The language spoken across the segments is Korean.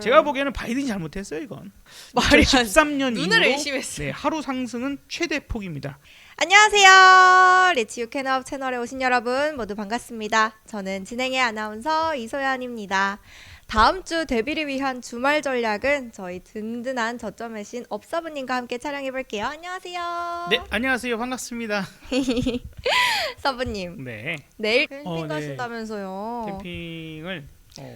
제가 보기에는 바이든이 잘못했어요 이건. 말이 안 2013년 눈을 이후로 의심했어요. 네, 하루 상승은 최대 폭입니다. 안녕하세요. 레츠 유캔업 채널에 오신 여러분 모두 반갑습니다. 저는 진행의 아나운서 이소연입니다. 다음 주 데뷔를 위한 주말 전략은 저희 든든한 저점의 신 업사부님과 함께 촬영해 볼게요. 안녕하세요. 네, 안녕하세요. 반갑습니다. 서부님, 네, 내일 캠핑 네. 가신다면서요. 캠핑을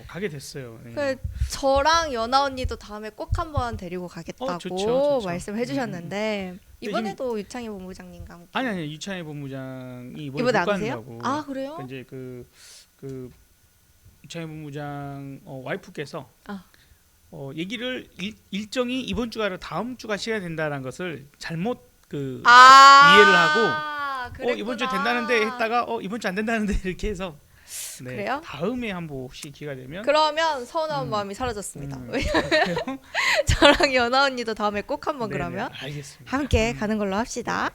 가게 됐어요. 네. 그 저랑 연아 언니도 다음에 꼭 한번 데리고 가겠다고 좋죠. 말씀해 주셨는데 이번에도 유창희 본부장님과 함께 아니 유찬희 본부장이 이번에 못 안 간다고. 오세요? 아 그래요? 그러니까 이제 그 유찬희 본부장 와이프께서 아. 얘기를 일정이 이번 주가 아니라 다음 주가 시간이 된다는 것을 잘못 이해를 하고 이번 주 된다는데 했다가 이번 주 안 된다는데 이렇게 해서 네, 그래요? 다음에 한번 혹시 기회가 되면 그러면 서운한 마음이 사라졌습니다. 그래요? 저랑 연아 언니도 다음에 꼭 한번 네네, 그러면 알겠습니다. 함께 가는 걸로 합시다.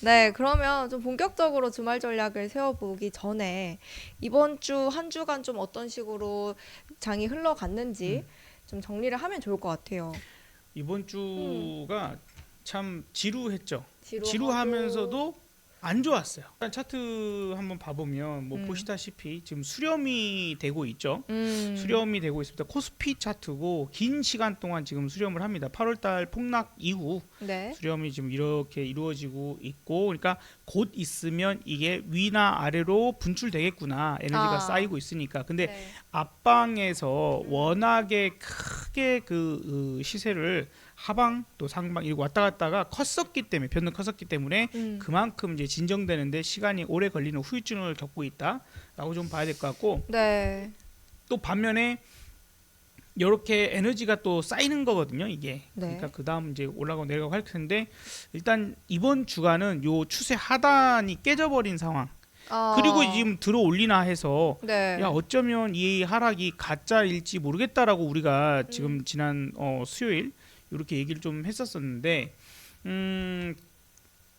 네, 그러면 좀 본격적으로 주말 전략을 세워보기 전에 이번 주 한 주간 좀 어떤 식으로 장이 흘러갔는지 좀 정리를 하면 좋을 것 같아요. 이번 주가 참 지루했죠. 지루하고. 지루하면서도 안 좋았어요. 일단 차트 한번 봐보면 뭐 음. 보시다시피 지금 수렴이 되고 있죠. 수렴이 되고 있습니다. 코스피 차트고 긴 시간 동안 지금 수렴을 합니다. 8월달 폭락 이후 네. 수렴이 지금 이렇게 이루어지고 있고, 그러니까 곧 있으면 이게 위나 아래로 분출되겠구나. 에너지가 쌓이고 있으니까. 근데 네. 앞방에서 워낙에 크게 시세를 하방 또 상방 이렇게 왔다 갔다가 컸었기 때문에 변동 컸었기 때문에 그만큼 이제 진정되는데 시간이 오래 걸리는 후유증을 겪고 있다라고 좀 봐야 될 것 같고, 네. 또 반면에 이렇게 에너지가 또 쌓이는 거거든요 이게. 네. 그러니까 그 다음 이제 올라가고 내려가고 할 텐데, 일단 이번 주간은 요 추세 하단이 깨져버린 상황. 그리고 지금 들어 올리나 해서 네. 야 어쩌면 이 하락이 가짜일지 모르겠다라고 우리가 지금 지난 수요일 이렇게 얘기를 좀 했었었는데,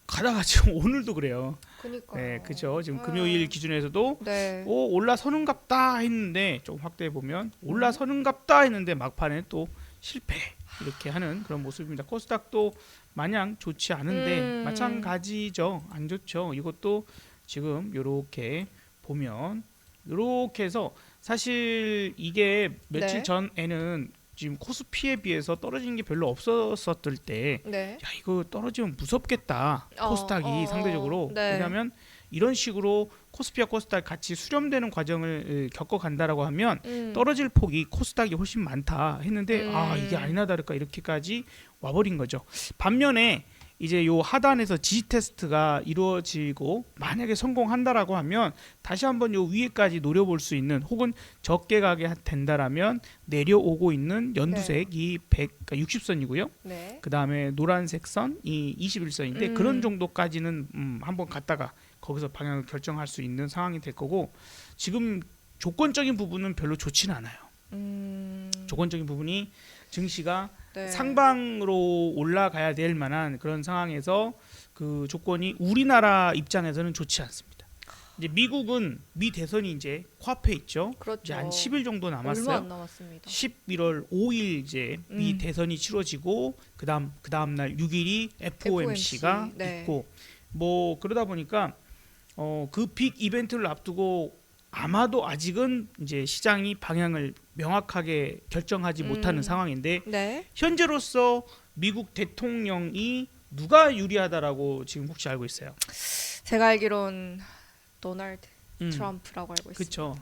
가다가 지금 오늘도 그래요. 그니까요. 네, 그죠. 지금 금요일 기준에서도 네. 올라서는갑다 했는데, 좀 확대해 보면 올라서는갑다 했는데 막판에 또 실패 이렇게 하는 그런 모습입니다. 코스닥도 마냥 좋지 않은데 마찬가지죠. 안 좋죠. 이것도 지금 이렇게 보면 이렇게 해서 사실 이게 며칠 네. 전에는 지금 코스피에 비해서 떨어지는 게 별로 없었을 때, 네. 야 이거 떨어지면 무섭겠다 코스닥이 상대적으로. 네. 왜냐하면 이런 식으로 코스피와 코스닥 같이 수렴되는 과정을 겪어간다라고 하면 떨어질 폭이 코스닥이 훨씬 많다 했는데 이게 아니나 다를까 이렇게까지 와버린 거죠. 반면에 이제 요 하단에서 지지 테스트가 이루어지고 만약에 성공한다라고 하면 다시 한번 요 위에까지 노려볼 수 있는, 혹은 적게 가게 된다라면 내려오고 있는 연두색 이 60선이고요. 네. 그 다음에 노란색 선이 21선인데 그런 정도까지는 한번 갔다가 거기서 방향을 결정할 수 있는 상황이 될 거고, 지금 조건적인 부분은 별로 좋지는 않아요. 조건적인 부분이 증시가 네. 상방으로 올라가야 될 만한 그런 상황에서 그 조건이 우리나라 입장에서는 좋지 않습니다. 이제 미국은 미 대선이 이제 코앞에 있죠. 그렇죠. 이제 한 10일 정도 남았어요. 얼마 안 남았습니다. 11월 5일 이제 미 대선이 치러지고 그 다음 날 6일이 FOMC가 네. 있고, 뭐 그러다 보니까 그 빅 이벤트를 앞두고 아마도 아직은 이제 시장이 방향을 명확하게 결정하지 못하는 상황인데, 네. 현재로서 미국 대통령이 누가 유리하다라고 지금 혹시 알고 있어요? 제가 알기론 도널드 트럼프라고 알고 있습니다. 그렇죠.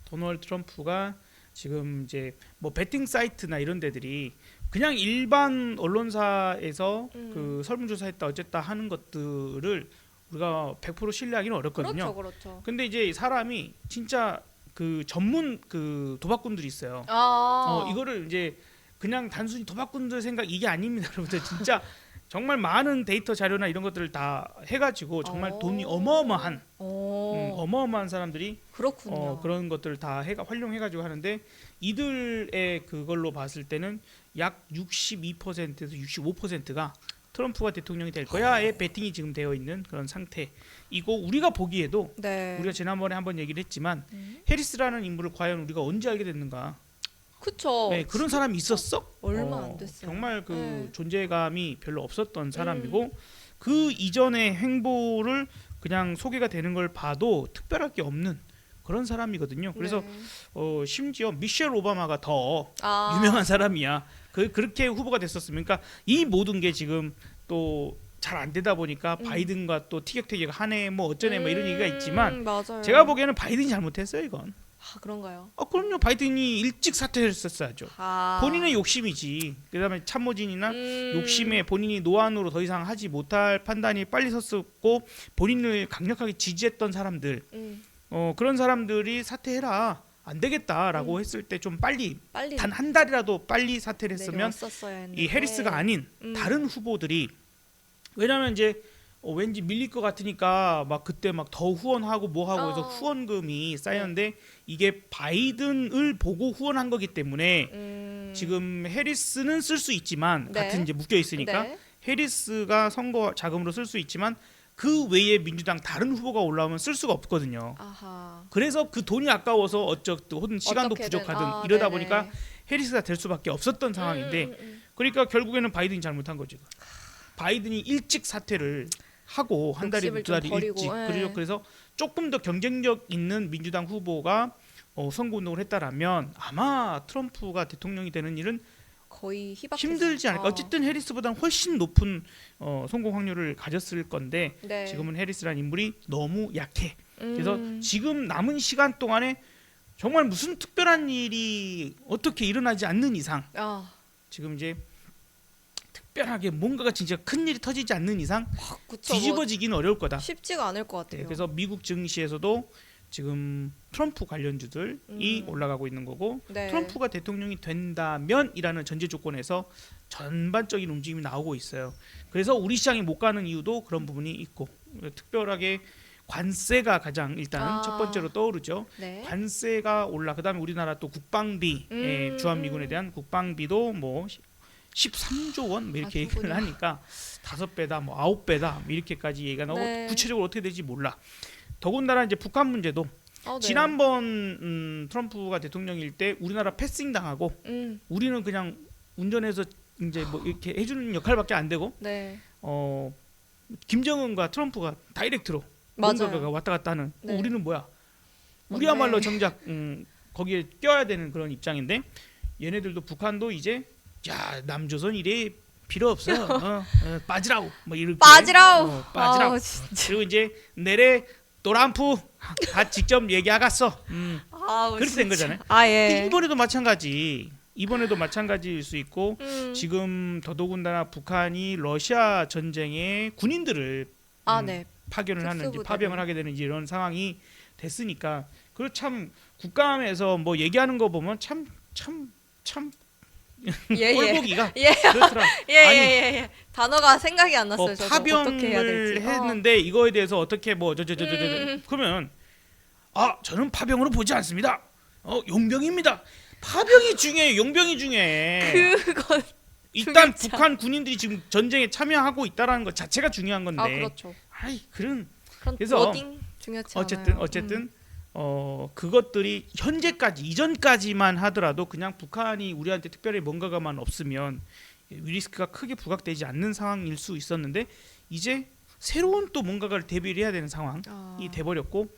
도널드 트럼프가 지금 이제 뭐 베팅 사이트나 이런 데들이 그냥 일반 언론사에서 그 설문조사했다 어쨌다 하는 것들을 우리가 100% 신뢰하기는 어렵거든요. 그렇죠. 근데 이제 사람이 진짜 그 전문 그 도박꾼들이 있어요. 이거를 이제 그냥 단순히 도박꾼들 생각 이게 아닙니다, 여러분들. 진짜 정말 많은 데이터 자료나 이런 것들을 다 해가지고 정말 돈이 어마어마한 어마어마한 사람들이 그렇군요. 그런 것들을 다 활용해가지고 하는데, 이들의 그걸로 봤을 때는 약 62%에서 65%가 트럼프가 대통령이 될 거야의 베팅이 지금 되어 있는 그런 상태이고, 우리가 보기에도 네. 우리가 지난번에 한번 얘기를 했지만 해리스라는 인물을 과연 우리가 언제 알게 됐는가? 그쵸. 네, 그런 사람이 있었어? 얼마 안 됐어요. 정말 그 네. 존재감이 별로 없었던 사람이고 그 이전의 행보를 그냥 소개가 되는 걸 봐도 특별할 게 없는 그런 사람이거든요. 그래서 네. 심지어 미셸 오바마가 더 아. 유명한 사람이야. 그렇게 후보가 됐었으면, 그러니까 이 모든 게 지금 또 잘 안 되다 보니까 바이든과 또 티격태격 하네 뭐 어쩌네 뭐 이런 얘기가 있지만 맞아요. 제가 보기에는 바이든이 잘못했어요 이건. 아, 그런가요? 그럼요. 바이든이 일찍 사퇴를 했었어야죠. 아. 본인의 욕심이지. 그다음에 참모진이나 음. 욕심에 본인이 노안으로 더 이상 하지 못할 판단이 빨리 섰었고 본인을 강력하게 지지했던 사람들, 그런 사람들이 사퇴해라 안 되겠다라고 했을 때 좀 빨리 단 한 달이라도 빨리 사퇴를 했으면 내려왔었어야 했는데. 이 해리스가 아닌 다른 후보들이, 왜냐면 이제 왠지 밀릴 것 같으니까 막 그때 막 더 후원하고 뭐 하고 해서 후원금이 쌓였는데 이게 바이든을 보고 후원한 거기 때문에 지금 해리스는 쓸 수 있지만 네. 같은 이제 묶여 있으니까 네. 해리스가 선거 자금으로 쓸 수 있지만 그 외에 민주당 다른 후보가 올라오면 쓸 수가 없거든요. 아하. 그래서 그 돈이 아까워서 혹은 시간도 어떻게든. 부족하든 이러다 네네. 보니까 해리스가 될 수밖에 없었던 상황인데 그러니까 결국에는 바이든이 잘못한 거죠. 바이든이 일찍 사퇴를 하고 한 달이 욕심을 두 달이 좀 버리고, 일찍 예. 그래서 조금 더 경쟁력 있는 민주당 후보가 선거운동을 했다라면 아마 트럼프가 대통령이 되는 일은 거의 힘들지 않을까. 어쨌든 해리스보다는 훨씬 높은 성공 확률을 가졌을 건데 네. 지금은 해리스라는 인물이 너무 약해. 그래서 음. 지금 남은 시간 동안에 정말 무슨 특별한 일이 어떻게 일어나지 않는 이상 아, 지금 이제 특별하게 뭔가가 진짜 큰 일이 터지지 않는 이상 그쵸. 뒤집어지기는 어려울 거다. 쉽지가 않을 것 같아요. 네, 그래서 미국 증시에서도 지금 트럼프 관련주들이 올라가고 있는 거고 네. 트럼프가 대통령이 된다면이라는 전제 조건에서 전반적인 움직임이 나오고 있어요. 그래서 우리 시장이 못 가는 이유도 그런 부분이 있고 특별하게 관세가 가장 일단 첫 번째로 떠오르죠. 네. 관세가 올라. 그다음에 우리나라 또 국방비, 주한미군에 대한 국방비도 뭐 13조 원 뭐 이렇게 얘기를 그렇군요. 하니까 5배다 뭐 9배다 뭐 이렇게까지 얘기가 나오고 네. 구체적으로 어떻게 될지 몰라. 더군다나 이제 북한 문제도 네. 지난번 트럼프가 대통령일 때 우리나라 패싱 당하고 우리는 그냥 운전해서 이제 뭐 이렇게 해주는 역할밖에 안 되고 네. 김정은과 트럼프가 다이렉트로 맞아요. 뭔가가 왔다 갔다 하는 네. 우리는 뭐야? 뭔데? 우리야말로 정작 거기에 껴야 되는 그런 입장인데 얘네들도 북한도 이제 야 남조선 이래 필요 없어 빠지라고 뭐 이렇게 빠지라고. 빠지라고. 아우, 진짜. 그리고 이제 내래 또람프 다 직접 얘기하갔어. 아우, 그렇게 된 거잖아요. 아, 예. 이번에도 마찬가지일 수 있고 지금 더더군다나 북한이 러시아 전쟁에 군인들을 네. 파견을 하는지 특수부대를. 파병을 하게 되는지 이런 상황이 됐으니까 그리고 참 국감에서 뭐 얘기하는 거 보면 참 예, 예. 꼴보기가 예. 그렇더라. 예, 아니, 예. 단어가 생각이 안 났어요. 저도 어떻게 해야 파병을 될지. 했는데 이거에 대해서 어떻게 뭐 그러면 저는 파병으로 보지 않습니다. 용병입니다. 파병이 중요해. 용병이 중요해. 그건 일단 중요하지 북한 군인들이 지금 전쟁에 참여하고 있다라는 것 자체가 중요한 건데. 그렇죠. 그런 그런 그래서 워딩 중요치 않아요. 어쨌든 그것들이 현재까지 이전까지만 하더라도 그냥 북한이 우리한테 특별히 뭔가가만 없으면 리스크가 크게 부각되지 않는 상황일 수 있었는데 이제 새로운 또 뭔가를 대비를 해야 되는 상황이 돼버렸고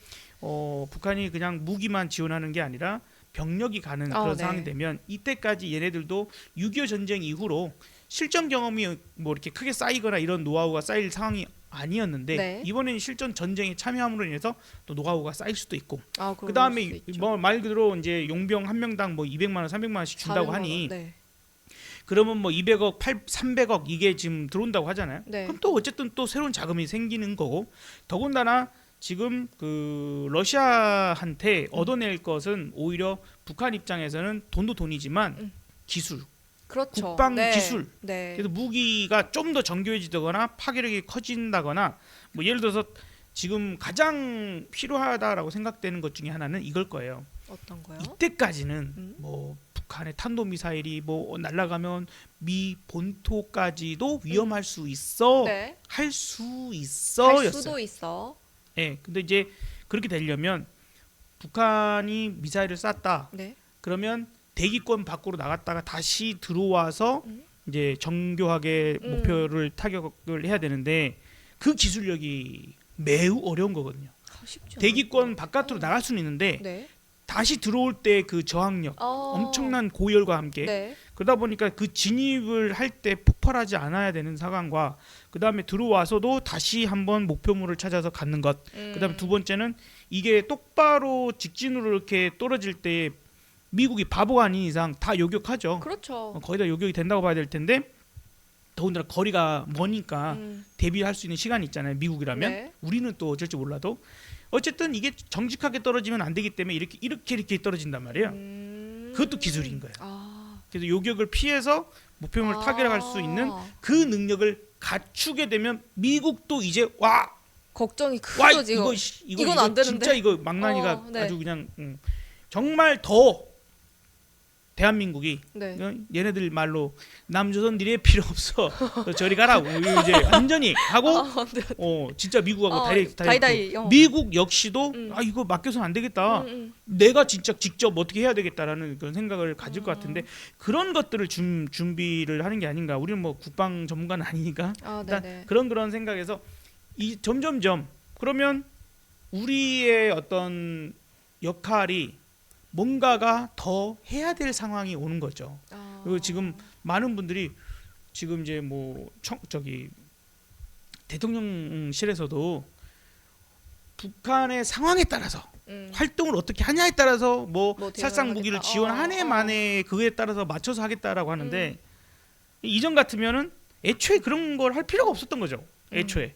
북한이 그냥 무기만 지원하는 게 아니라 병력이 가는 그런 네. 상황이 되면 이때까지 얘네들도 6.25 전쟁 이후로 실전 경험이 뭐 이렇게 크게 쌓이거나 이런 노하우가 쌓일 상황이 아니었는데 네. 이번에는 실전 전쟁에 참여함으로 인해서 또 노하우가 쌓일 수도 있고 그럴 그다음에 수도 있죠. 뭐 말 그대로 이제 용병 한 명당 뭐 200만 원, 300만 원씩 준다고 400만 원. 하니 네. 그러면 뭐 200억, 300억 이게 지금 들어온다고 하잖아요. 네. 그럼 또 어쨌든 또 새로운 자금이 생기는 거고 더군다나 지금 그 러시아한테 얻어낼 것은 오히려 북한 입장에서는 돈도 돈이지만 기술, 그렇죠. 국방 네. 기술. 네. 그래서 무기가 좀 더 정교해지거나 파괴력이 커진다거나 뭐 예를 들어서 지금 가장 필요하다라고 생각되는 것 중에 하나는 이걸 거예요. 어떤 거요? 이때까지는 뭐 북한의 탄도 미사일이 뭐 날아가면 미 본토까지도 위험할 수 있어, 네. 할 수 할 있어였어요. 수도 있어. 예, 근데 이제 그렇게 되려면 북한이 미사일을 쐈다. 네. 그러면 대기권 밖으로 나갔다가 다시 들어와서 이제 정교하게 목표를 타격을 해야 되는데 그 기술력이 매우 어려운 거거든요. 쉽죠. 대기권 바깥으로 나갈 수는 있는데 네. 다시 들어올 때 그 저항력 엄청난 고열과 함께 네. 그러다 보니까 그 진입을 할 때 폭발하지 않아야 되는 상황과 그 다음에 들어와서도 다시 한번 목표물을 찾아서 갖는 것. 그 다음에 두 번째는 이게 똑바로 직진으로 이렇게 떨어질 때 미국이 바보가 아닌 이상 다 요격하죠. 그렇죠. 거의 다 요격이 된다고 봐야 될 텐데 더군다나 거리가 머니까 음. 대비할 수 있는 시간이 있잖아요. 미국이라면 네. 우리는 또 어쩔지 몰라도 어쨌든 이게 정직하게 떨어지면 안 되기 때문에 이렇게 떨어진단 말이에요. 그것도 기술인 거예요. 그래서 요격을 피해서 목표물을 타격할 수 있는 그 능력을 갖추게 되면 미국도 이제 와 걱정이 와 크죠 지금. 이건 안 되는데. 진짜 이거 망나니가 네. 아주 그냥 정말 더 대한민국이 네. 얘네들 말로 남조선들이 필요 없어 저리 가라고 이제 완전히 하고 네. 진짜 미국하고 다이다이. 미국 역시도 아 이거 맡겨서는 안 되겠다 내가 진짜 직접 어떻게 해야 되겠다라는 그런 생각을 가질 것 같은데 그런 것들을 준비를 하는 게 아닌가. 우리는 뭐 국방 전문가는 아니니까 일단 그런 생각에서 이 점점점 그러면 우리의 어떤 역할이 뭔가가 더 해야 될 상황이 오는 거죠. 그리고 지금 많은 분들이 지금 이제 뭐 저기 대통령실에서도 북한의 상황에 따라서 활동을 어떻게 하냐에 따라서 뭐 살상 무기를 지원하네 마네 그거에 따라서 맞춰서 하겠다라고 하는데 이전 같으면은 애초에 그런 걸 할 필요가 없었던 거죠. 애초에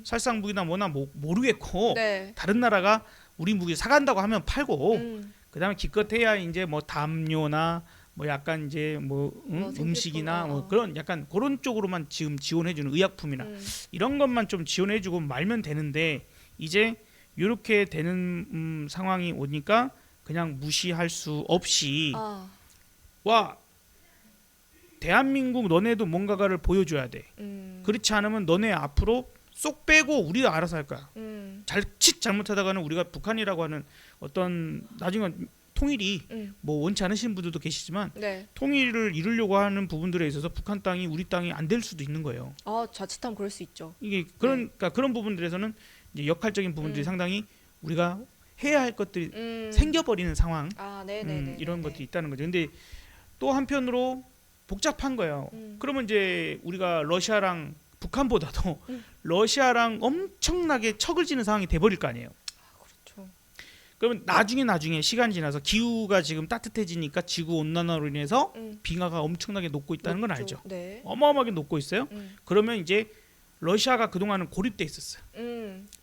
살상 무기나 뭐나 모르겠고 네. 다른 나라가 우리 무기 사간다고 하면 팔고 그다음에 기껏해야 이제 뭐 담요나 뭐 약간 이제 뭐 음식이나 뭐 그런 약간 그런 쪽으로만 지금 지원해주는 의약품이나 이런 것만 좀 지원해주고 말면 되는데 이제 이렇게 되는 상황이 오니까 그냥 무시할 수 없이 와 대한민국 너네도 뭔가를 보여줘야 돼. 그렇지 않으면 너네 앞으로 쏙 빼고 우리가 알아서 할 거야. 잘못하다가는 우리가 북한이라고 하는 어떤 나중에 통일이 뭐 원치 않으시는 분들도 계시지만 네. 통일을 이루려고 하는 부분들에 있어서 북한 땅이 우리 땅이 안 될 수도 있는 거예요. 자칫하면 그럴 수 있죠. 이게 그러니까 그런 부분들에서는 이제 역할적인 부분들이 상당히 우리가 해야 할 것들이 생겨버리는 상황 이런 것들이 있다는 거죠. 근데 또 한편으로 복잡한 거예요. 그러면 이제 우리가 러시아랑 북한보다도 러시아랑 엄청나게 척을 지는 상황이 돼버릴 거 아니에요. 그렇죠. 그러면 나중에 시간이 지나서 기후가 지금 따뜻해지니까 지구 온난화로 인해서 빙하가 엄청나게 녹고 있다는 건 알죠. 네. 어마어마하게 녹고 있어요. 그러면 이제 러시아가 그동안은 고립돼 있었어요.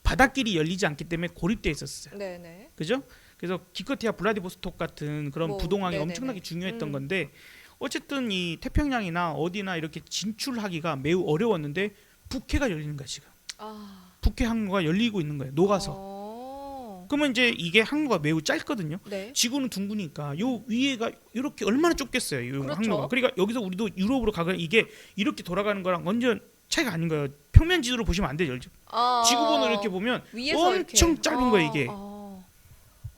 바닷길이 열리지 않기 때문에 고립돼 있었어요. 네네. 그죠? 그래서 기껏해야 블라디보스톡 같은 그런 부동항이 네네네. 엄청나게 중요했던 건데 어쨌든 이 태평양이나 어디나 이렇게 진출하기가 매우 어려웠는데 북해가 열리는 거야 지금. 북해 항로가 열리고 있는 거예요. 녹아서. 그러면 이제 이게 항로가 매우 짧거든요. 네. 지구는 둥그니까 요 위에가 이렇게 얼마나 좁겠어요. 요 그렇죠. 항로가. 그러니까 여기서 우리도 유럽으로 가거나 이게 이렇게 돌아가는 거랑 완전 차이가 아닌 거예요. 평면 지도로 보시면 안 돼요. 지구본을 이렇게 보면 엄청 이렇게. 짧은 거예요 이게.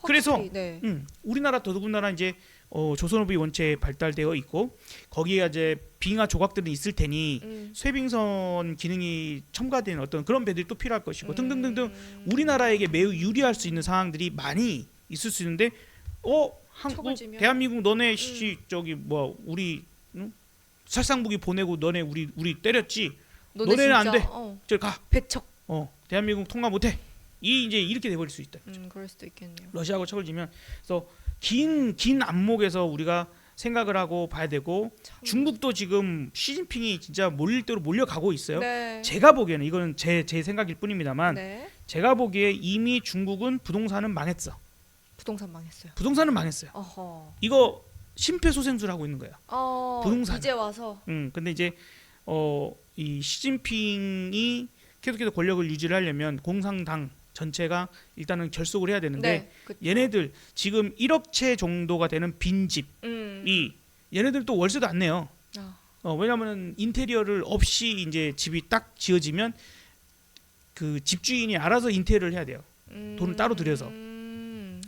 그래서 네. 우리나라 더더군다나 이제 조선업이 원체 발달되어 있고 거기에 이제 빙하 조각들은 있을 테니 쇄빙선 기능이 첨가된 어떤 그런 배들이 또 필요할 것이고 등등등등 우리나라에게 매우 유리할 수 있는 상황들이 많이 있을 수 있는데 한국 대한민국 너네 저기 뭐 우리 살상무기 보내고 너네 우리 때렸지 너네는 안 돼. 저기 가. 배척. 대한민국 통과 못해. 이제 이렇게 돼버릴 수 있다. 그럴 수도 있겠네요. 러시아하고 척을 지면 그래서 긴 안목에서 우리가 생각을 하고 봐야 되고 중국도 지금 시진핑이 진짜 몰릴 대로 몰려가고 있어요. 네. 제가 보기에는 이거는 제 생각일 뿐입니다만 네. 제가 보기에 이미 중국은 부동산은 망했어. 부동산 망했어요. 부동산은 망했어요. 이거 심폐소생술 하고 있는 거예요. 부동산. 이제 와서. 근데 이제 이 시진핑이 계속해서 권력을 유지를 하려면 공산당 전체가 일단은 결속을 해야 되는데 얘네들 지금 1억 채 정도가 되는 빈집이 얘네들 또 월세도 안 내요. 왜냐하면 인테리어를 없이 이제 집이 딱 지어지면 그 집주인이 알아서 인테리어를 해야 돼요. 돈을 따로 들여서.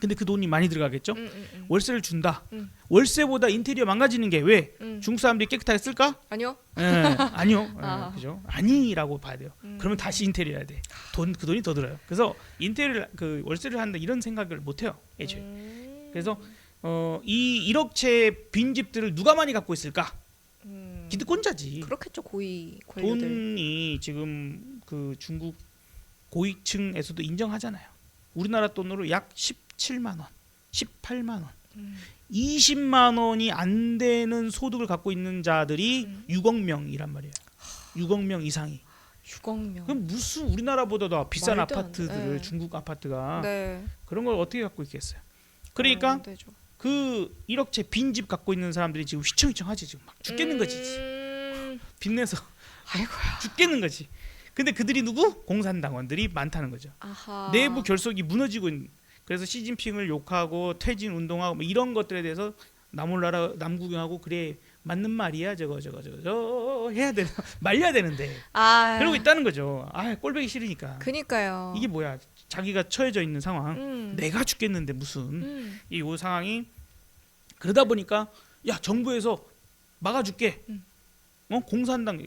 근데 그 돈이 많이 들어가겠죠. 음. 월세를 준다. 음. 월세보다 인테리어 망가지는 게 왜? 음. 중국 사람들이 깨끗하게 쓸까? 아니요. 예, 아니요. 아. 그죠? 아니라고 봐야 돼요. 음. 그러면 다시 인테리어 해야 돼. 그 돈이 더 들어요. 그래서 인테리어 그 월세를 한다 이런 생각을 못 해요. 애초에. 그래서 이 1억 채 빈집들을 누가 많이 갖고 있을까? 기득권자지. 그렇겠죠. 고위 관료들. 돈이 지금 그 중국 고위층에서도 인정하잖아요. 우리나라 돈으로 약 17만 원, 18만 원, 20만 원이 안 되는 소득을 갖고 있는 자들이 6억 명이란 말이에요. 6억 명 이상이. 6억 명. 그럼 무슨 우리나라보다 더 비싼 말도 안 돼. 아파트들을 네. 중국 아파트가 네. 그런 걸 어떻게 갖고 있겠어요? 그러니까 안 되죠. 그 1억 채 빈집 갖고 있는 사람들이 지금 휘청휘청하지 지금 막 죽겠는 거지. 빚내서 아이고야. 죽겠는 거지. 근데 그들이 누구? 공산당원들이 많다는 거죠. 아하. 내부 결속이 무너지고 있는. 그래서 시진핑을 욕하고 퇴진 운동하고 뭐 이런 것들에 대해서 나몰라라 남구경하고 그래 맞는 말이야 저거 해야 되나 말려야 되는데 그러고 있다는 거죠. 아 꼴보기 싫으니까. 그니까요. 이게 뭐야? 자기가 처해져 있는 상황. 내가 죽겠는데 무슨 이 상황이 그러다 보니까 야 정부에서 막아줄게. 공산당이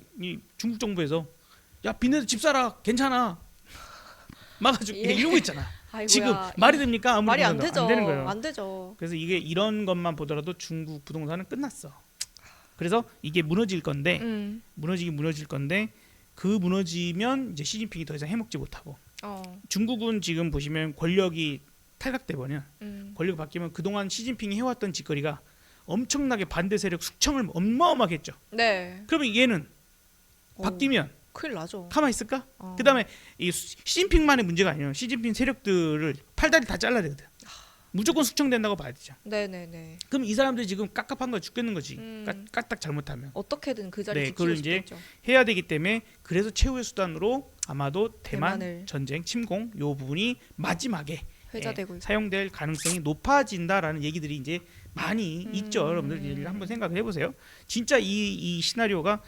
중국 정부에서 야 빚내서 집 사라 괜찮아 막아줄게 예. 이러고 있잖아. 아이고야. 지금 말이 됩니까? 아무리 말이 안 보셔도 되죠. 안 되는 거예요. 안 되죠. 그래서 이게 이런 것만 보더라도 중국 부동산은 끝났어. 그래서 이게 무너질 건데 무너질 건데 그 무너지면 이제 시진핑이 더 이상 해먹지 못하고 중국은 지금 보시면 권력이 탈각돼 버려. 권력이 바뀌면 그동안 시진핑이 해왔던 짓거리가 엄청나게 반대 세력 숙청을 어마어마하게 했죠. 네. 그러면 얘는 바뀌면 큰일 나죠. 가만히 있을까? 그다음에 이 시진핑만의 문제가 아니에요. 시진핑 세력들을 팔다리 다 잘라야 되거든. 무조건 숙청된다고 봐야 되죠. 네네네. 그럼 이 사람들이 지금 깝깝한 거 죽겠는 거지. 까딱 잘못하면 어떻게든 그 자리 네, 지키고 그걸 이제 싶겠죠. 해야 되기 때문에 그래서 최후의 수단으로 아마도 대만 대만을. 전쟁 침공 요 부분이 마지막에 회자되고 있고. 사용될 가능성이 높아진다라는 얘기들이 이제 많이 있죠. 여러분들 얘기를 한번 생각을 해보세요. 진짜 이 시나리오가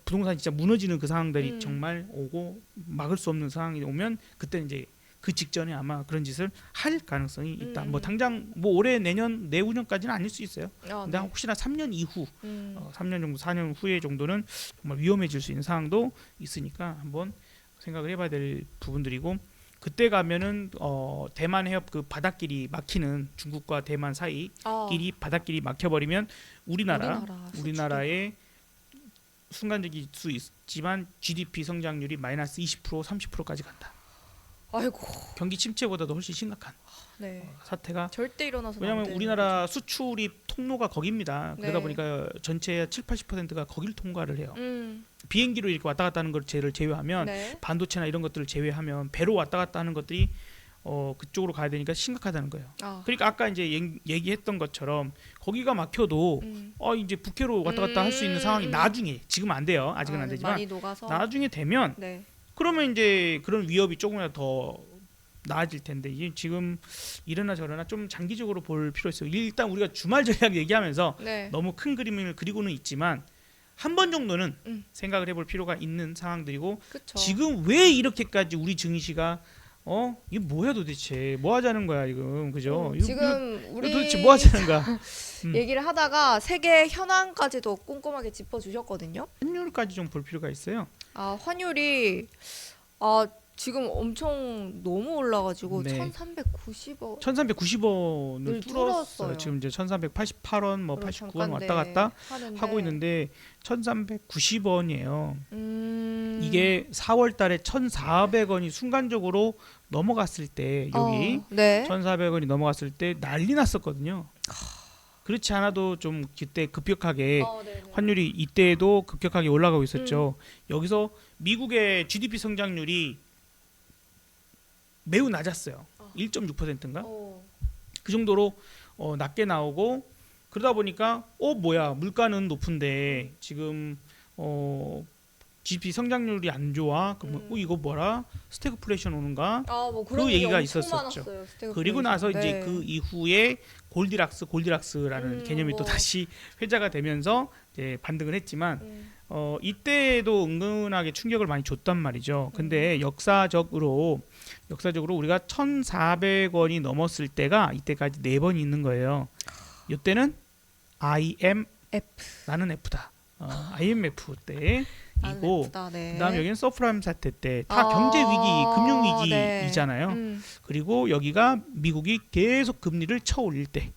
부동산 진짜 무너지는 그 상황들이 정말 오고 막을 수 없는 상황이 오면 그때 이제 그 직전에 아마 그런 짓을 할 가능성이 있다. 뭐 당장 뭐 올해 내년 내후년까지는 아닐 수 있어요. 근데 네. 혹시나 3년 이후 3년 정도 4년 후에 정도는 정말 위험해질 수 있는 상황도 있으니까 한번 생각을 해봐야 될 부분들이고 그때 가면은 대만 해협 그 바닷길이 막히는 중국과 대만 사이 길이 바닷길이 막혀버리면 우리나라의 순간적일 수 있지만 GDP 성장률이 마이너스 20% 30%까지 간다. 아이고. 경기 침체보다도 훨씬 심각한 네. 사태가 절대 일어나서 왜냐하면 우리나라 수출이 통로가 거기입니다. 그러다 네. 보니까 전체의 7-80%가 거기를 통과를 해요. 비행기로 이렇게 왔다 갔다 하는 걸 제외하면 네. 반도체나 이런 것들을 제외하면 배로 왔다 갔다 하는 것들이 그쪽으로 가야 되니까 심각하다는 거예요. 그러니까 아까 이제 얘기했던 것처럼 거기가 막혀도 이제 북해로 왔다 갔다 할 수 있는 상황이 나중에 지금 안 돼요. 아직은 안 되지만 많이 녹아서. 나중에 되면 네. 그러면 이제 그런 위협이 조금이라도 더 나아질 텐데 이게 지금 이러나 저러나 좀 장기적으로 볼 필요 있어요. 일단 우리가 주말 전략 얘기하면서 네. 너무 큰 그림을 그리고는 있지만 한 번 정도는 생각을 해볼 필요가 있는 상황들이고 그쵸. 지금 왜 이렇게까지 우리 증시가 이게 뭐야 도대체 뭐 하자는 거야 지금 그죠? 지금 이거 우리 도대체 뭐 하자는 거야? 얘기를 하다가 세계 현황까지도 꼼꼼하게 짚어주셨거든요. 환율까지 좀 볼 필요가 있어요. 환율이 지금 엄청 너무 올라가지고 네. 1,390원 1,390원을 늘 뚫었어요. 뚫었어요. 지금 이제 1,388원, 뭐 89원 잠깐, 왔다 갔다 하는데. 하고 있는데 1,390원이에요. 이게 4월달에 1,400원이 순간적으로 넘어갔을 때 여기 네. 1,400원이 넘어갔을 때 난리 났었거든요. 그렇지 않아도 좀 그때 급격하게 네네. 환율이 이때도 급격하게 올라가고 있었죠. 여기서 미국의 GDP 성장률이 매우 낮았어요. 1.6%인가? 그 정도로 낮게 나오고 그러다 보니까 뭐야 물가는 높은데 지금 GDP 성장률이 안 좋아. 그러면 이거 뭐라 스태그플레이션 오는가? 뭐 그 그런 얘기가 엄청 있었었죠. 많았어요, 그리고 나서 네. 이제 그 이후에 골디락스라는 개념이 또 다시 회자가 되면서 이제 반등을 했지만 이때도 은근하게 충격을 많이 줬단 말이죠. 근데 역사적으로 우리가 1,400원이 넘었을 때가 이때까지 4번 있는 거예요. 이때는 IMF라는 F다. IMF 때이고 네. 그다음 여기는 서프라임 사태 때 다 경제 위기, 금융 위기이잖아요. 그리고 여기가 미국이 계속 금리를 쳐올릴 때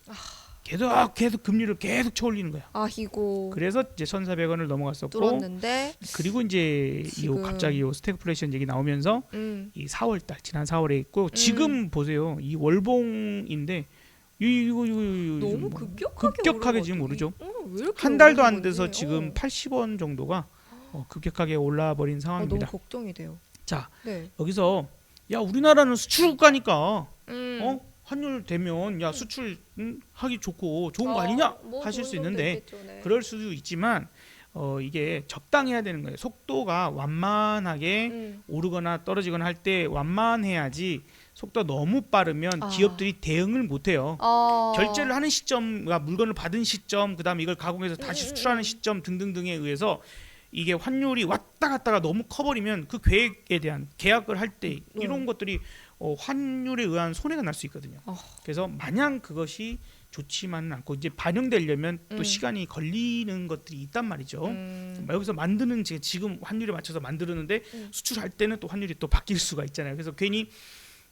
계속 금리를 계속 쳐올리는 거야. 아이고. 그래서 이제 1,400원을 넘어갔었고 뚫었는데 그리고 이제 지금. 갑자기 스태그플레이션 얘기 나오면서 이 4월달 지난 4월에 있고 지금 보세요. 이 월봉인데 이거 너무 급격하게 지금 오르죠. 왜 이렇게 한 달도 안 오르는 돼서 건지. 지금 80원 정도가 급격하게 올라 버린 상황입니다. 너무 걱정이 돼요. 자, 네. 여기서 야 우리나라는 수출 국가니까 환율 되면 야 수출 하기 좋고 좋은 거 아니냐 하실 수 있는데 그럴 수도 있지만 이게 적당해야 되는 거예요. 속도가 완만하게 오르거나 떨어지거나 할 때 완만해야지 속도가 너무 빠르면 기업들이 대응을 못해요. 결제를 하는 시점, 물건을 받은 시점, 그다음에 이걸 가공해서 다시 수출하는 시점 등등등에 의해서 이게 환율이 왔다 갔다가 너무 커버리면 그 계획에 대한 계약을 할 때 이런 것들이 환율에 의한 손해가 날 수 있거든요. 그래서 마냥 그것이 좋지만은 않고 이제 반영되려면 또 시간이 걸리는 것들이 있단 말이죠. 여기서 만드는 지금 환율에 맞춰서 만드는데 수출할 때는 또 환율이 또 바뀔 수가 있잖아요. 그래서 괜히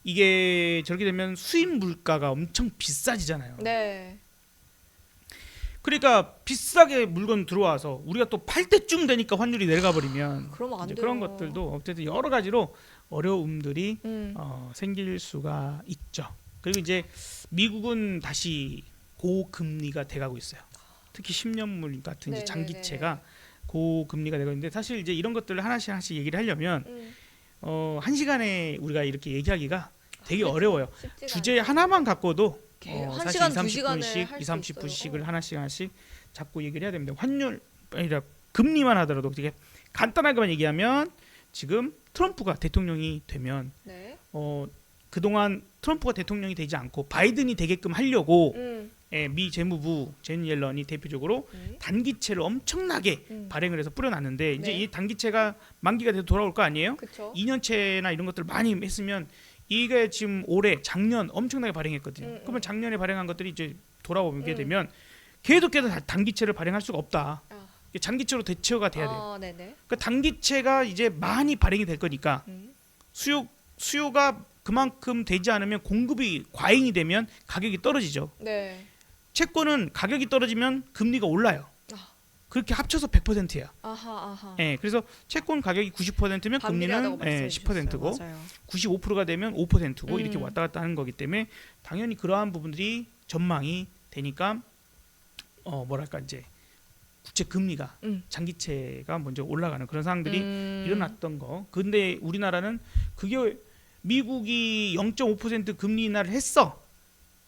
이게 저렇게 되면 수입 물가가 엄청 비싸지잖아요. 네. 그러니까 비싸게 물건 들어와서 우리가 또 팔 때쯤 되니까 환율이 내려가 버리면 그러면 안 돼요. 그런 것들도 어쨌든 여러 가지로 어려움들이 생길 수가 있죠. 그리고 이제 미국은 다시 고금리가 돼가고 있어요. 특히 10년물 같은 이제 장기채가 고금리가 되고 있는데 사실 이제 이런 것들을 하나씩 얘기를 하려면 한 시간에 우리가 이렇게 얘기하기가 되게 어려워요. 주제 하나만 갖고도 사실 2-30분씩 2-30분씩을 하나씩 잡고 얘기를 해야 됩니다. 환율 아니라 금리만 하더라도 되게 간단하게만 얘기하면 지금 트럼프가 대통령이 되면 그동안 트럼프가 대통령이 되지 않고 바이든이 되게끔 하려고 미 재무부 제니 옐런이 대표적으로 단기채를 엄청나게 발행을 해서 뿌려놨는데 이제 이 단기채가 만기가 돼서 돌아올 거 아니에요? 그쵸. 2년채나 이런 것들 많이 했으면 이게 지금 올해 작년 엄청나게 발행했거든요. 그러면 작년에 발행한 것들이 이제 돌아오게 되면 계속해서 단기채를 발행할 수가 없다. 장기채로 대체가 돼야 돼요. 그러니까 단기채가 이제 많이 발행이 될 거니까 수요가 그만큼 되지 않으면 공급이 과잉이 되면 가격이 떨어지죠. 네. 채권은 가격이 떨어지면 금리가 올라요. 그렇게 합쳐서 100%야. 예, 그래서 채권 가격이 90%면 금리는 10%고 95%가 되면 5%고 이렇게 왔다 갔다 하는 거기 때문에 당연히 그러한 부분들이 전망이 되니까 뭐랄까 이제 국채 금리가 장기채가 먼저 올라가는 그런 상황들이 일어났던 거. 근데 우리나라는 그게 미국이 0.5% 금리 인하를 했어.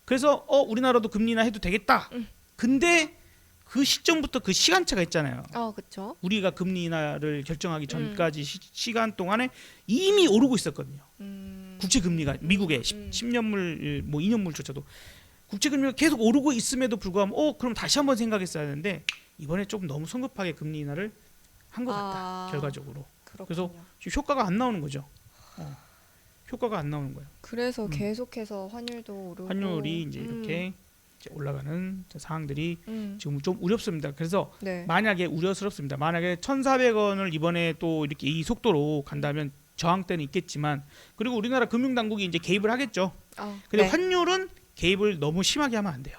그래서 우리나라도 금리 인하 해도 되겠다. 근데 그 시점부터 그 시간차가 있잖아요. 그렇죠. 우리가 금리 인하를 결정하기 전까지 시간 동안에 이미 오르고 있었거든요. 국채 금리가 미국의 10년물 뭐 2년물조차도 국채 금리가 계속 오르고 있음에도 불구하고 그럼 다시 한번 생각했어야 하는데 이번에 조금 너무 성급하게 금리 인하를 한 것 같다. 결과적으로. 그렇군요. 그래서 지금 효과가 안 나오는 거죠. 효과가 안 나오는 거예요. 그래서 계속해서 환율도 오르고 환율이 이제 이렇게 이제 올라가는 상황들이 지금 좀 우렵습니다. 그래서 만약에 우려스럽습니다. 만약에 1,400원을 이번에 또 이렇게 이 속도로 간다면 저항 때는 있겠지만 그리고 우리나라 금융 당국이 이제 개입을 하겠죠. 근데 환율은 개입을 너무 심하게 하면 안 돼요.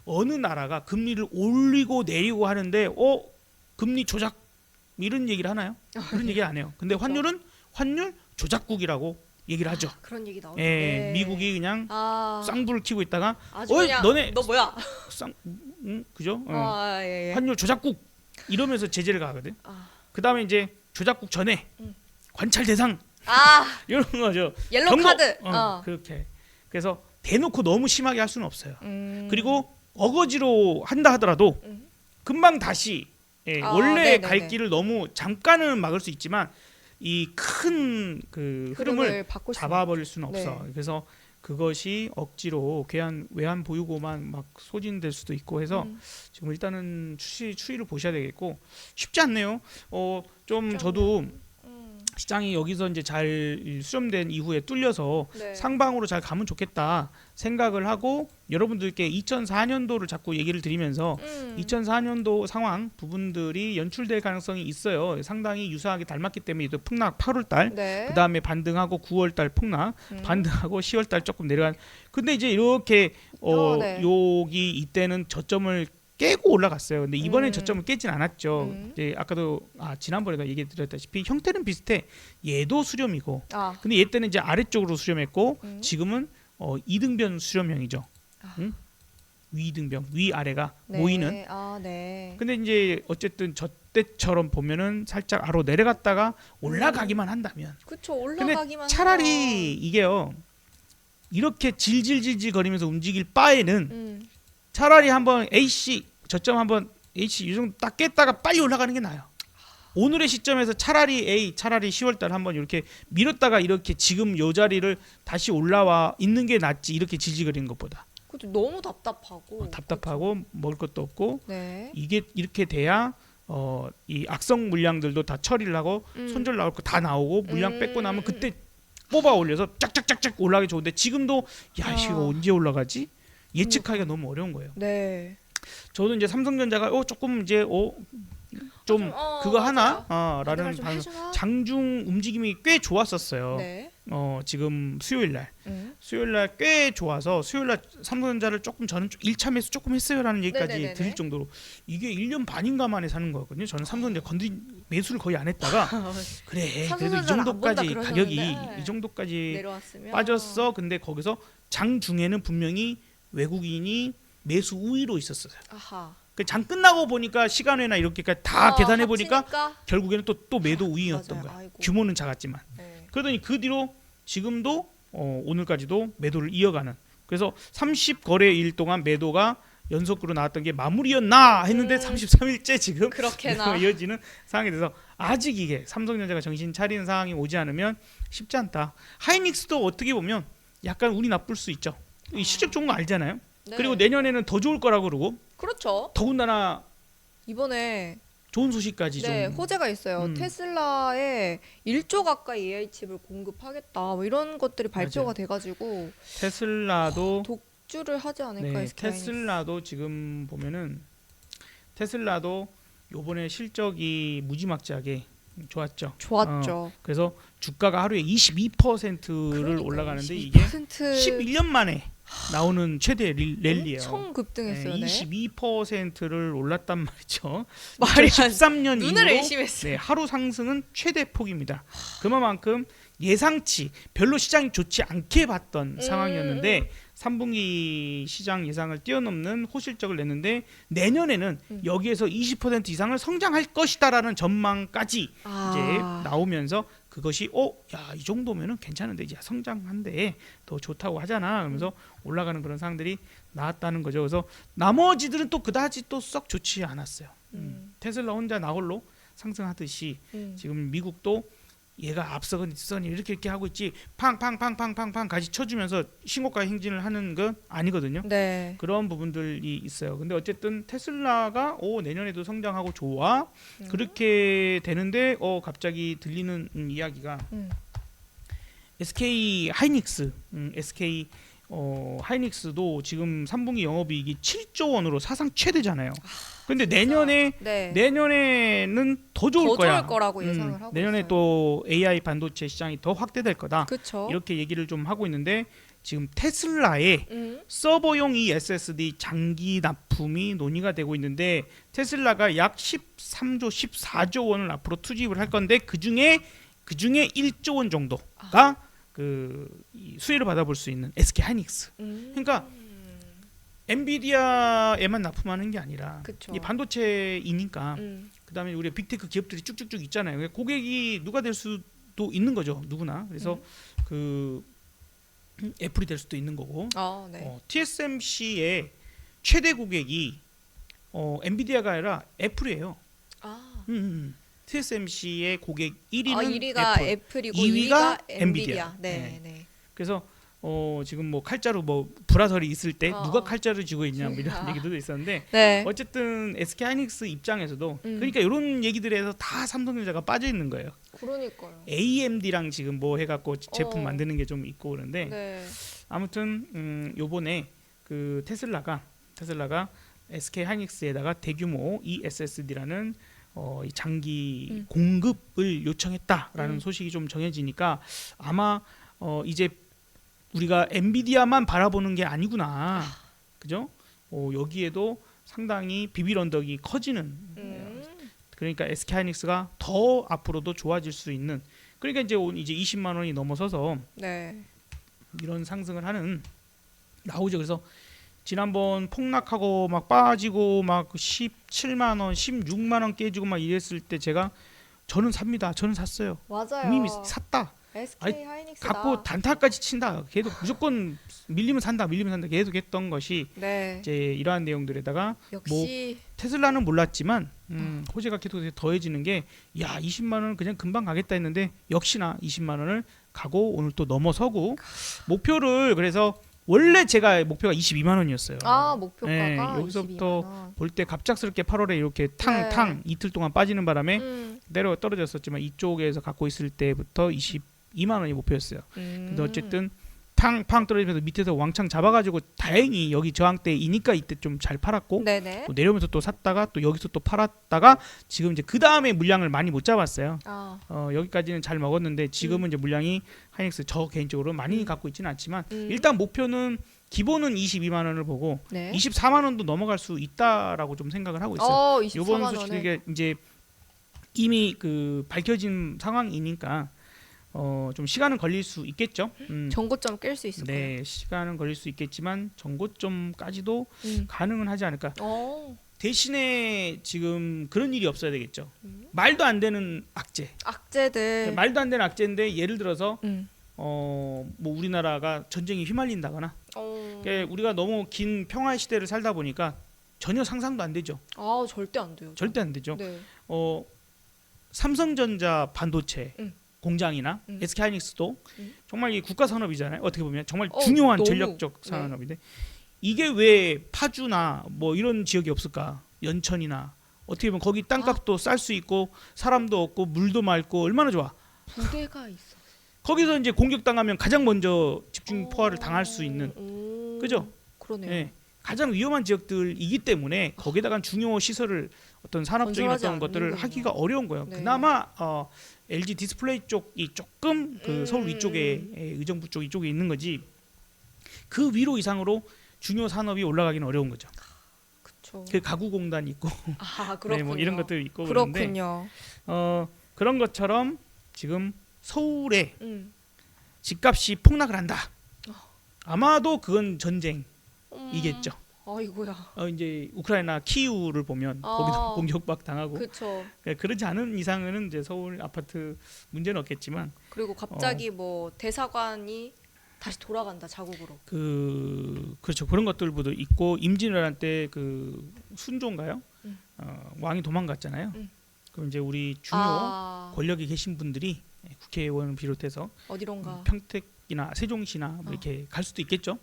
어느 나라가 금리를 올리고 내리고 하는데 금리 조작 이런 얘기를 하나요? 그런 얘기 안 해요. 근데 환율은 환율 조작국이라고 얘기를 하죠. 그런 얘기 나오죠. 미국이 그냥 쌍불을 키고 있다가 너네 너 뭐야? 그죠? 예. 환율 조작국 이러면서 제재를 가거든. 그다음에 이제 조작국 전에 관찰 대상 이런 거죠. 옐로 경고! 카드. 그렇게. 그래서 대놓고 너무 심하게 할 수는 없어요. 그리고 어거지로 한다 하더라도 금방 다시 원래 갈 길을 너무 잠깐은 막을 수 있지만 이 큰 그 흐름을 잡아버릴 수는 없어. 그래서 그것이 억지로 외환 보유고만 막 소진될 수도 있고 해서 지금 일단은 추이를 보셔야 되겠고 쉽지 않네요. 좀 저도 시장이 여기서 이제 잘 수렴된 이후에 뚫려서 네. 상방으로 잘 가면 좋겠다 생각을 하고 여러분들께 2004년도를 자꾸 얘기를 드리면서 2004년도 상황 부분들이 연출될 가능성이 있어요. 상당히 유사하게 닮았기 때문에 또 폭락 8월달 네. 그 다음에 반등하고 9월달 폭락 반등하고 10월달 조금 내려간 근데 이제 이렇게 네. 여기 이때는 저점을 깨고 올라갔어요. 근데 이번엔 저점을 깨진 않았죠. 이제 아까도 지난번에도 얘기 드렸다시피 형태는 비슷해. 얘도 수렴이고. 근데 얘 때는 이제 아래쪽으로 수렴했고 지금은 이등변 수렴형이죠. 응? 위등변 위아래가 네. 모이는. 네. 근데 이제 어쨌든 저 때처럼 보면은 살짝 아래로 내려갔다가 올라가기만 한다면. 그쵸. 올라가기만. 차라리 이게요. 이렇게 질질질질 거리면서 움직일 바에는 차라리 한번 AC 저점 한번 AC 이 정도 딱 깼다가 빨리 올라가는 게 나아요. 오늘의 시점에서 차라리 10월달 한번 이렇게 밀었다가 이렇게 지금 요 자리를 다시 올라와 있는 게 낫지 이렇게 질질거리는 것보다. 그쵸. 너무 답답하고. 답답하고 먹을 것도 없고 네. 이게 이렇게 돼야 이 악성 물량들도 다 처리를 하고 손절 나올 거 다 나오고 물량 뺏고 나면 그때 뽑아 올려서 짝짝짝짝 올라가기 좋은데 지금도 야 이거 언제 올라가지? 예측하기가 너무 어려운 거예요. 네. 저도 이제 삼성전자가 조금 이제 좀 그거 하나 라는 장중 움직임이 꽤 좋았었어요. 네. 지금 수요일날 꽤 좋아서 수요일날 삼성전자를 조금 저는 1차 매수 조금 했어요라는 얘기까지 네네네네. 드릴 정도로 이게 1년 반인가 만에 사는 거거든요. 저는 삼성전자 매수를 거의 안 했다가 그래 그래도 이 정도까지 가격이 이 정도까지 내려왔으면 빠졌어. 근데 거기서 장중에는 분명히 외국인이 매수 우위로 있었어요. 아하. 장 끝나고 보니까 시간외나 이렇게까지 다 계산해 보니까 합치니까? 결국에는 또 매도 우위였던 맞아요. 거야. 아이고. 규모는 작았지만. 네. 그러더니 그 뒤로 지금도 오늘까지도 매도를 이어가는. 그래서 30거래일 동안 매도가 연속으로 나왔던 게 마무리였나 했는데 33일째 지금 그렇게나 이어지는 상황이 돼서 아직 이게 삼성전자가 정신 차리는 상황이 오지 않으면 쉽지 않다. 하이닉스도 어떻게 보면 약간 운이 나쁠 수 있죠. 이 실적 좋은 거 알잖아요. 네. 그리고 내년에는 더 좋을 거라고 그러고 그렇죠. 더군다나 이번에 좋은 소식까지 네, 좀 호재가 있어요. 테슬라에 1조 가까이 AI 칩을 공급하겠다. 뭐 이런 것들이 발표가 맞아요. 돼가지고 테슬라도 독주를 하지 않을까 네, SK 테슬라도 지금 보면은 테슬라도 요번에 실적이 무지막지하게 좋았죠. 좋았죠. 그래서 주가가 하루에 22%를 그러니까요. 올라가는데 이게 11년 만에 나오는 최대 랠리예요. 엄청 급등했어요. 네. 22%를 올랐단 말이죠. 말이 안 2013년 눈을 이후로 의심했어요. 네, 하루 상승은 최대 폭입니다. 그만큼 예상치 별로 시장이 좋지 않게 봤던 상황이었는데 3분기 시장 예상을 뛰어넘는 호실적을 냈는데 내년에는 여기에서 20% 이상을 성장할 것이다라는 전망까지 이제 나오면서 그것이 이 정도면은 괜찮은데 이제 성장한데 더 좋다고 하잖아. 그러면서 올라가는 그런 상황들이 나왔다는 거죠. 그래서 나머지들은 또 그다지 또 썩 좋지 않았어요. 테슬라 혼자 나홀로 상승하듯이 지금 미국도 얘가 앞서거니 뒤서거니 이렇게 하고 있지 팡팡팡팡팡팡 같이 쳐주면서 신고가 행진을 하는 건 아니거든요. 네. 그런 부분들이 있어요. 근데 어쨌든 테슬라가 내년에도 성장하고 좋아 그렇게 되는데 갑자기 들리는 이야기가 SK 하이닉스 SK 하이닉스도 지금 3분기 영업이익이 7조 원으로 사상 최대잖아요. 근데 내년에는 더 좋을 거야. 좋을 거라고 예상을 하고 내년에 있어요. 또 AI 반도체 시장이 더 확대될 거다. 그쵸? 이렇게 얘기를 좀 하고 있는데 지금 테슬라의 서버용 이 SSD 장기 납품이 논의가 되고 있는데 테슬라가 약 13조 14조 원을 앞으로 투입을 할 건데 그중에 1조 원 정도가 이 수혜를 받아볼 수 있는 SK 하이닉스. 그러니까 엔비디아에만 납품하는 게 아니라 그쵸. 이 반도체이니까 그다음에 우리 빅테크 기업들이 쭉쭉쭉 있잖아요. 그러니까 고객이 누가 될 수도 있는 거죠. 누구나. 그래서 애플이 될 수도 있는 거고. 네. TSMC의 최대 고객이 엔비디아가 아니라 애플이에요. TSMC의 고객 1위는 1위가 애플이고 2위가 엔비디아. 네. 그래서 지금 뭐 칼자루 뭐 불화설이 있을 때 어, 누가 어. 칼자루 쥐고 있냐 뭐 이런 얘기도 있었는데 네. 어쨌든 SK 하이닉스 입장에서도 그러니까 이런 얘기들에서 다 삼성전자가 빠져 있는 거예요. 그러니까요. AMD랑 지금 뭐 해갖고 제품 어. 만드는 게 좀 있고 그런데 네. 아무튼 요번에 그 테슬라가 SK 하이닉스에다가 대규모 ESSD라는 이 장기 공급을 요청했다라는 소식이 좀 정해지니까 아마 이제 우리가 엔비디아만 바라보는 게 아니구나, 그죠? 여기에도 상당히 비빌 언덕이 커지는. 그러니까 SK 하이닉스가 더 앞으로도 좋아질 수 있는. 그러니까 이제 20만 원이 넘어서서 네. 이런 상승을 하는 나오죠. 그래서 지난번 폭락하고 막 빠지고 막 17만 원, 16만 원 깨지고 막 이랬을 때 저는 삽니다. 저는 샀어요. 맞아요. 이미 샀다. SK 하이닉스다. 갖고 단타까지 친다. 계속 무조건 밀리면 산다. 계속 했던 것이 네. 이제 이러한 내용들에다가 역시 테슬라는 몰랐지만 호재가 계속 더해지는 게 20만 원은 그냥 금방 가겠다 했는데 역시나 20만 원을 가고 오늘 또 넘어서고 목표를 그래서 원래 제가 목표가 22만 원이었어요. 목표가가 네, 여기서부터 22만 원. 볼 때 갑작스럽게 8월에 이렇게 탕탕 이틀 동안 빠지는 바람에 내려 떨어졌었지만 이쪽에서 갖고 있을 때부터 22만 원이 목표였어요. 근데 어쨌든 탕팡 떨어지면서 밑에서 왕창 잡아가지고 다행히 여기 저항대이니까 이때 좀 잘 팔았고 네네. 또 내려오면서 또 샀다가 또 여기서 또 팔았다가 지금 이제 그 다음에 물량을 많이 못 잡았어요. 여기까지는 잘 먹었는데 지금은 이제 물량이 하이닉스 저 개인적으로 많이 갖고 있지는 않지만 일단 목표는 기본은 22만 원을 보고 네. 24만 원도 넘어갈 수 있다라고 좀 생각을 하고 있어요. 24만 이번 원을. 소식이 이제 이미 그 밝혀진 상황이니까 좀 시간은 걸릴 수 있겠죠. 전고점 깰 수 있을 거예요. 네, 시간은 걸릴 수 있겠지만 정고점까지도 가능은 하지 않을까. 대신에 지금 그런 일이 없어야 되겠죠. 말도 안 되는 악재. 악재들. 말도 안 되는 악재인데 예를 들어서 음. 뭐 우리나라가 전쟁이 휘말린다거나 그러니까 우리가 너무 긴 평화의 시대를 살다 보니까 전혀 상상도 안 되죠. 절대 안 돼요. 절대 안 되죠. 네. 삼성전자 반도체 공장이나 음. SK 하이닉스도 정말 이 국가 산업이잖아요. 어떻게 보면 정말 어, 중요한 너무. 전력적 산업인데 이게 왜 파주나 뭐 이런 지역이 없을까? 연천이나 어떻게 보면 거기 땅값도 쌀 수 있고 사람도 없고 물도 맑고 얼마나 좋아. 부대가 있어. 거기서 이제 공격당하면 가장 먼저 집중 포화를 당할 수 있는 그죠? 그러네요. 예. 가장 위험한 지역들이기 때문에 거기다가 중요 시설을 어떤 산업적인 건설하지 어떤 것들을 않는군요. 하기가 어려운 거예요. 네. 그나마 LG 디스플레이 쪽이 조금 그 서울 위쪽에 의정부 쪽 이쪽에 있는 거지. 그 위로 이상으로 중요 산업이 올라가기는 어려운 거죠. 그렇죠. 그 가구공단 있고 그렇군요. 네, 뭐 이런 것들 있고 그런데 그렇군요. 그런 것처럼 지금 서울에 음. 집값이 폭락을 한다. 아마도 그건 전쟁이겠죠. 아이고야. 이제 우크라이나 키이우를 보면 거기도 공격박 당하고 그렇죠. 그러지 않은 이상은 이제 서울 아파트 문제는 없겠지만 그리고 갑자기 뭐 대사관이 다시 돌아간다 자국으로. 그렇죠. 그런 것들도 있고 임진왜란 때 그 순조인가요? 왕이 도망갔잖아요. 그럼 이제 우리 중요 권력이 계신 분들이 국회의원을 비롯해서 어디론가 평택이나 세종시나 뭐 이렇게 갈 수도 있겠죠.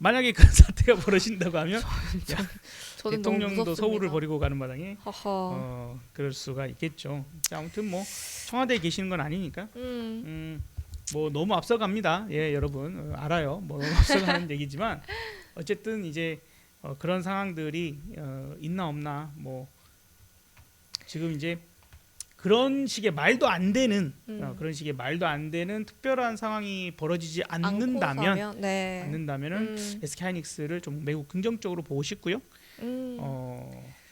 만약에 그런 사태가 벌어진다고 하면 저는 대통령도 너무 무섭습니다. 서울을 버리고 가는 마당에 허허. 그럴 수가 있겠죠. 아무튼 뭐 청와대에 계시는 건 아니니까 뭐 너무 앞서갑니다. 예, 여러분 알아요. 뭐 너무 앞서가는 얘기지만 어쨌든 이제 그런 상황들이 있나 없나 뭐 지금 이제 그런 식의 말도 안 되는 그런 식의 말도 안 되는 특별한 상황이 벌어지지 않는다면 네. 않는다면은 SK 하이닉스를 좀 매우 긍정적으로 보고 싶고요.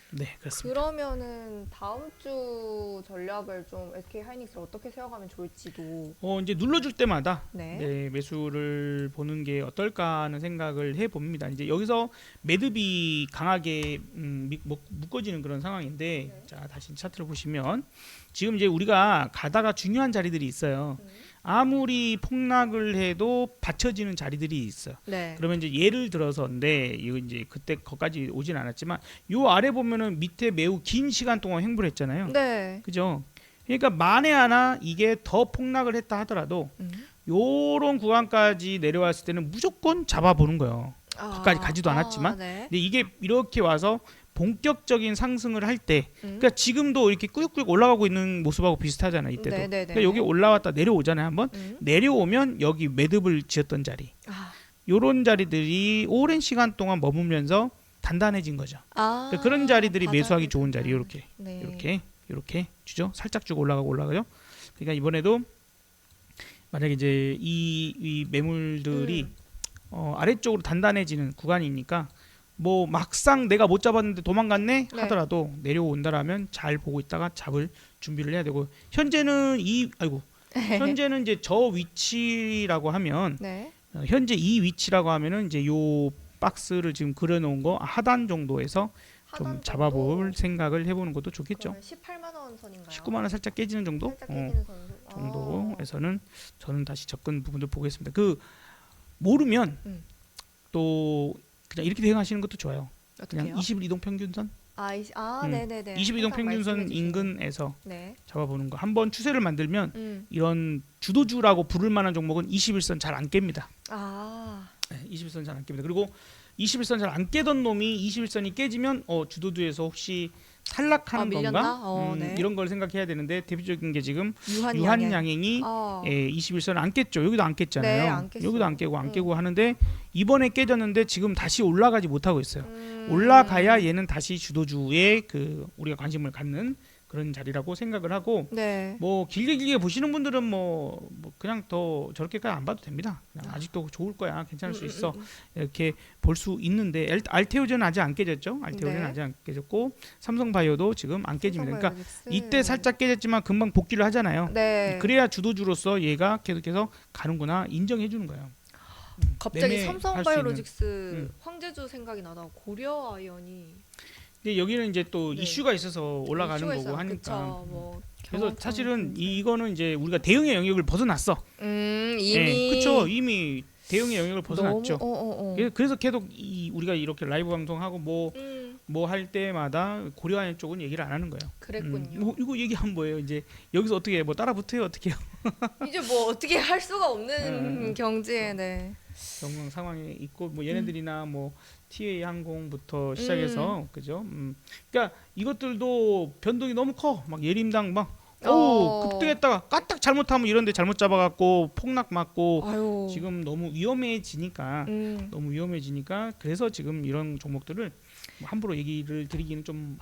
네, 그렇습니다. 그러면은 다음 주 전략을 좀 SK 하이닉스를 어떻게 세워가면 좋을지도. 이제 눌러줄 때마다 네. 매수를 보는 게 어떨까 하는 생각을 해봅니다. 이제 여기서 매듭이 강하게 묶어지는 그런 상황인데 자 다시 차트를 보시면 지금 이제 우리가 가다가 중요한 자리들이 있어요. 아무리 폭락을 해도 받쳐지는 자리들이 있어요. 네. 그러면 이제 예를 들어서인데 이거 이제 그때 거기까지 오진 않았지만 요 아래 보면은 밑에 매우 긴 시간 동안 횡보를 했잖아요. 네. 그죠? 그러니까 만에 하나 이게 더 폭락을 했다 하더라도 요런 구간까지 내려왔을 때는 무조건 잡아보는 거예요. 거기까지 가지도 않았지만. 네. 근데 이게 이렇게 와서 본격적인 상승을 할 때, 그러니까 지금도 이렇게 꾸역꾸역 올라가고 있는 모습하고 비슷하잖아요. 이때도. 네네네. 그러니까 여기 올라왔다 내려오잖아요. 한번 내려오면 여기 매듭을 지었던 자리, 요런 자리들이 오랜 시간 동안 머물면서 단단해진 거죠. 그러니까 그런 자리들이 매수하기 좋은 자리. 이렇게 네. 이렇게 주죠. 살짝 주고 올라가죠. 그러니까 이번에도 만약에 이제 이 매물들이 아래쪽으로 단단해지는 구간이니까 뭐 막상 내가 못 잡았는데 도망갔네 네. 하더라도 내려온다라면 잘 보고 있다가 잡을 준비를 해야 되고, 현재는 현재는 이제 저 위치라고 하면 네. 현재 이 위치라고 하면은 이제 요 박스를 지금 그려놓은 거 하단 정도에서 좀 잡아볼 생각을 해보는 것도 좋겠죠. 18만 원 선인가요? 19만 원 살짝 깨지는 정도? 살짝 깨지는 선. 정도에서는 저는 다시 접근 부분들 보겠습니다. 그 모르면 또 그냥 이렇게 대응하시는 것도 좋아요. 어떻게요? 그냥 20이동 평균선, 네네네. 20이동 항상 평균선 말씀해 주시는. 인근에서 네. 잡아보는 거. 한번 추세를 만들면 음. 이런 주도주라고 부를 만한 종목은 21선 잘 안 깹니다. 네, 21선 잘 안 깹니다. 그리고 21선 잘 안 깨던 놈이 21선이 깨지면 주도주에서 혹시 탈락하는 밀렸나? 건가? 네. 이런 걸 생각해야 되는데 대표적인 게 지금 유한양행. 유한양행이 21선을 안 깼죠. 여기도 안 깼잖아요. 네, 안 깼어요. 여기도 안 깨고 하는데 이번에 깨졌는데 지금 다시 올라가지 못하고 있어요. 올라가야 얘는 다시 주도주의 그 우리가 관심을 갖는 그런 자리라고 생각을 하고, 네. 뭐 길게 보시는 분들은 뭐 그냥 더 저렇게까지 안 봐도 됩니다. 그냥 아직도 좋을 거야, 괜찮을 수 있어, 이렇게 볼 수 있는데 알테오젠은 아직 안 깨졌죠. 알테오젠은 네. 아직 안 깨졌고 삼성바이오도 지금 안 깨집니다. 그러니까 삼성바이오로직스. 이때 살짝 깨졌지만 금방 복귀를 하잖아요. 네. 그래야 주도주로서 얘가 계속해서 가는구나 인정해 주는 거예요. 갑자기 매매할 수 삼성바이오로직스 황제주 생각이 나다. 고려 아이언이 근데 여기는 이제 또 네. 이슈가 있어서 올라가는 이슈가 거고 있어요. 하니까. 그쵸, 뭐 그래서 경험상 사실은 진짜. 이거는 이제 우리가 대응의 영역을 벗어났어. 이미 그렇죠. 이미 대응의 영역을 벗어났죠. 너무 그래서 계속 우리가 이렇게 라이브 방송하고 뭐 할 때마다 고려하는 쪽은 얘기를 안 하는 거예요. 그랬군요. 이거 얘기하면 뭐예요? 이제 여기서 어떻게 뭐 따라 붙어요? 어떻게 해요? 이제 뭐 어떻게 할 수가 없는 경지에 네. 경영 상황이 있고 뭐 얘네들이나 뭐 TA 항공부터 시작해서 그죠? 그러니까 이것들도 변동이 너무 커. 막 예림당 막 급등했다가 까딱 잘못하면 이런데 잘못 잡아갖고 폭락 맞고 아유. 지금 너무 위험해지니까 그래서 지금 이런 종목들을 뭐 함부로 얘기를 드리기는 좀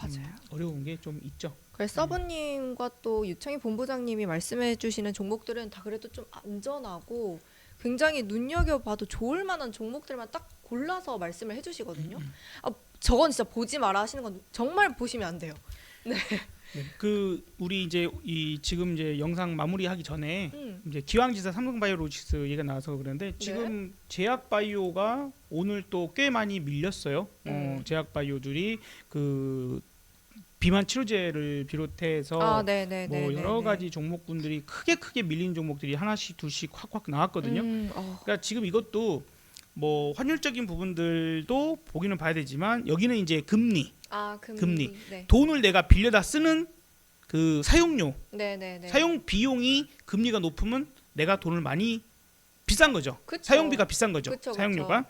어려운 게 좀 있죠. 그래서 서브님과 또 유창희 본부장님이 말씀해주시는 종목들은 다 그래도 좀 안전하고 굉장히 눈여겨봐도 좋을 만한 종목들만 딱 골라서 말씀을 해주시거든요. 저건 진짜 보지 마라 하시는 건 정말 보시면 안 돼요. 네. 그 우리 이제 지금 이제 영상 마무리하기 전에 이제 기왕지사 삼성바이오로직스 얘기가 나와서 그런데 지금 제약바이오가 오늘 또 꽤 많이 밀렸어요. 제약바이오들이 그 비만 치료제를 비롯해서 뭐 여러 가지 종목군들이 크게 밀린 종목들이 하나씩 둘씩 확 나왔거든요. 그러니까 지금 이것도 뭐 환율적인 부분들도 보기는 봐야 되지만 여기는 이제 금리. 네. 돈을 내가 빌려다 쓰는 그 사용료, 네. 사용 비용이 금리가 높으면 내가 돈을 많이 비싼 거죠. 그쵸. 사용비가 비싼 거죠. 그쵸. 사용료가.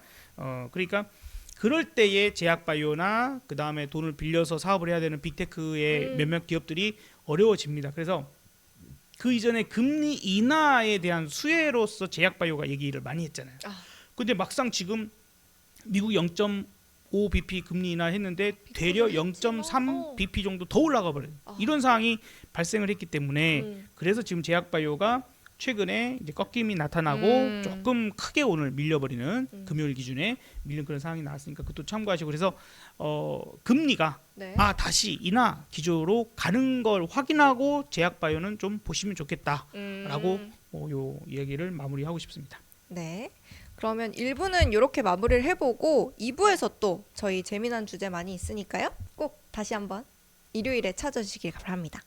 그러니까 그럴 때에 제약바이오나 그 다음에 돈을 빌려서 사업을 해야 되는 빅테크의 몇몇 기업들이 어려워집니다. 그래서 그 이전에 금리 인하에 대한 수혜로서 제약바이오가 얘기를 많이 했잖아요. 근데 막상 지금 미국 0.5 bp 금리 인하 했는데 되려 0.3 bp 정도 더 올라가 버려요. 이런 상황이 발생을 했기 때문에 그래서 지금 제약바이오가 최근에 이제 꺾임이 나타나고 조금 크게 오늘 밀려버리는 금요일 기준에 밀린 그런 상황이 나왔으니까 그것도 참고하시고, 그래서 금리가 다시 인하 기조로 가는 걸 확인하고 제약바이오는 좀 보시면 좋겠다라고 요 얘기를 마무리하고 싶습니다. 네. 그러면 1부는 이렇게 마무리를 해보고 2부에서 또 저희 재미난 주제 많이 있으니까요. 꼭 다시 한번 일요일에 찾아주시길 바랍니다.